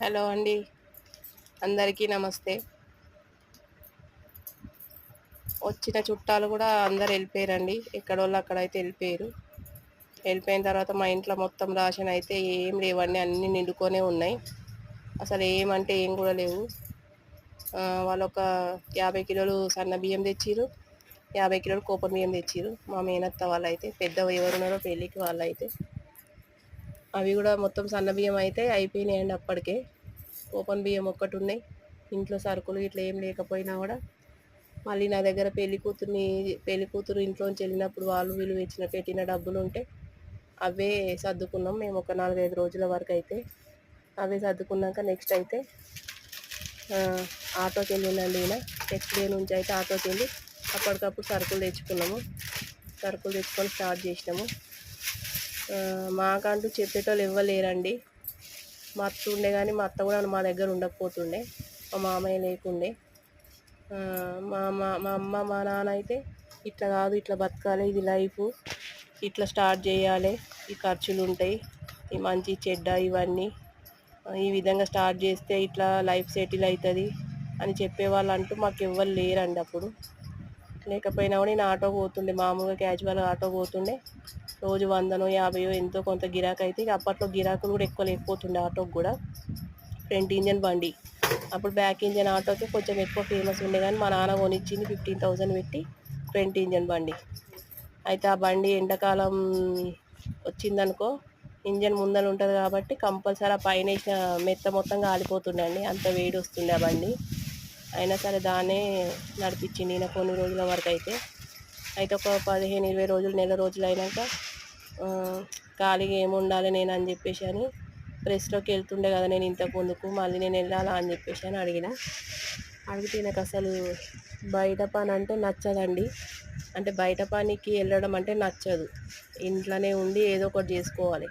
Hello అండి, అందరికీ నమస్తే. వచ్చిన చుట్టాలు కూడా అందరు వెళ్ళిపోయారండి. ఎక్కడోళ్ళు అక్కడైతే వెళ్ళిపోయారు. వెళ్ళిపోయిన తర్వాత మా ఇంట్లో మొత్తం రాషన్ అయితే ఏం లేవండి, అన్నీ నిండుకొనే ఉన్నాయి. అసలు ఏమంటే ఏం కూడా లేవు. వాళ్ళు ఒక 50 కిలోలు సన్న బియ్యం తెచ్చిర్రు, 50 కిలోలు కోపం బియ్యం తెచ్చిర్రు. మా మేనత్త వాళ్ళైతే పెద్ద ఎవరున్నారో పెళ్ళికి వాళ్ళైతే అవి కూడా మొత్తం సన్న బియ్యం అయితే అయిపోయినాయండి. అప్పటికే ఓపెన్ బియ్యం ఒక్కటి ఉన్నాయి. ఇంట్లో సరుకులు ఇట్లా ఏం లేకపోయినా కూడా మళ్ళీ నా దగ్గర పెళ్లి కూతురు ఇంట్లోంచి వెళ్ళినప్పుడు వాళ్ళు వీళ్ళు పెట్టిన డబ్బులు ఉంటే అవే సర్దుకున్నాం మేము ఒక 4-5 రోజుల వరకు అయితే. అవే సర్దుకున్నాక నెక్స్ట్ అయితే ఆటోకి వెళ్ళిందండి ఈయన. నెక్స్ట్ డే నుంచి అయితే ఆటోకి వెళ్ళి అప్పటికప్పుడు సరుకులు తెచ్చుకున్నాము. సరుకులు తెచ్చుకొని స్టార్ట్ చేసినాము. మాకంటూ చెప్పేటోళ్ళు ఇవ్వలేరండి. మా అత్త ఉండే కానీ మా అత్త కూడా మా దగ్గర ఉండకపోతుండే, మా మామయ్య లేకుండే. మా అమ్మ మా నాన్న అయితే ఇట్లా కాదు, ఇట్లా బతకాలి, ఇది లైఫ్, ఇట్లా స్టార్ట్ చేయాలి, ఈ ఖర్చులు ఉంటాయి, ఈ మంచి చెడ్డ ఇవన్నీ ఈ విధంగా స్టార్ట్ చేస్తే ఇట్లా లైఫ్ సెటిల్ అవుతుంది అని చెప్పేవాళ్ళు అంటూ మాకు ఎవ్వరు లేరండి. అప్పుడు లేకపోయినా కూడా నేను ఆటో పోతుండే, మామూలుగా క్యాజువల్గా ఆటో పోతుండే. రోజు 100నో 50 ఎంతో కొంత గిరాకీ అయితే. అప్పట్లో గిరాకులు కూడా ఎక్కువ లేకపోతుండే ఆటోకి కూడా. ఫ్రంట్ ఇంజన్ బండి, అప్పుడు బ్యాక్ ఇంజన్ ఆటోకి కొంచెం ఎక్కువ ఫేమస్ ఉండే, కానీ మా నాన్న కొనిచ్చింది 15,000 పెట్టి ఫ్రంట్ ఇంజన్ బండి. అయితే ఆ బండి ఎండాకాలం వచ్చిందనుకో, ఇంజన్ ముందర ఉంటుంది కాబట్టి కంపల్సరీ ఆ పైన వేసిన మెత్త మొత్తం కాలిపోతుండే అండి, అంత వేడి వస్తుండే ఆ బండి. అయినా సరే దాన్నే నడిపించింది ఈయన కొన్ని రోజుల వరకు అయితే. ఒక 15-20 రోజులు, నెల రోజులు అయినాక ఖాళీగా ఏముండాలి నేను అని చెప్పేసి అని ప్రెస్లోకి వెళ్తుండే కదా నేను ఇంతకు ముందుకు, మళ్ళీ నేను వెళ్ళాలా అని చెప్పేసి అని అడిగితే నాకు అసలు బయట పని అంటే నచ్చదండి. అంటే బయట పనికి వెళ్ళడం అంటే నచ్చదు. ఇంట్లోనే ఉండి ఏదో ఒకటి చేసుకోవాలి.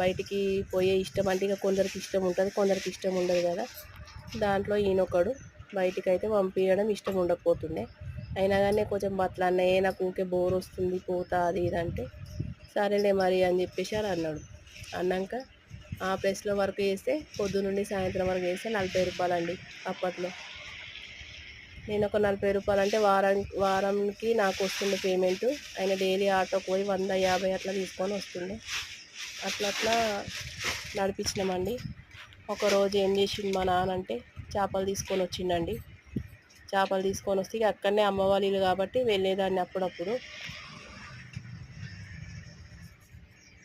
బయటికి పోయే ఇష్టం అంటే ఇక కొందరికి ఇష్టం ఉంటుంది, కొందరికి ఇష్టం ఉండదు కదా. దాంట్లో ఈయనొకడు. బయటికి అయితే పంపించడం ఇష్టం ఉండకపోతుండే. అయినా కానీ కొంచెం బట్టలు అన్నయ్యే, నాకు ఊరికే బోర్ వస్తుంది పోతా అది ఇది అంటే, సరేలే మరి అని చెప్పేసి అని అన్నాడు. అన్నాక ఆ ప్రెస్లో వర్క్ చేస్తే పొద్దునుండి సాయంత్రం వరకు చేస్తే 40 రూపాయలు అండి అప్పట్లో. నేను ఒక 40 రూపాయలు అంటే వారానికి నాకు వస్తుండే పేమెంటు. ఆయన డైలీ ఆటోకి పోయి 100-50 అట్లా తీసుకొని వస్తుండే. అట్లా నడిపించినామండి. ఒకరోజు ఏం చేసిండు మా నాన్న అంటే, చేపలు తీసుకొని వచ్చిండండి. చేపలు తీసుకొని వస్తే ఇక అక్కడనే అమ్మ వాళ్ళ ఇల్లు కాబట్టి వెళ్ళేదాన్ని అప్పుడప్పుడు.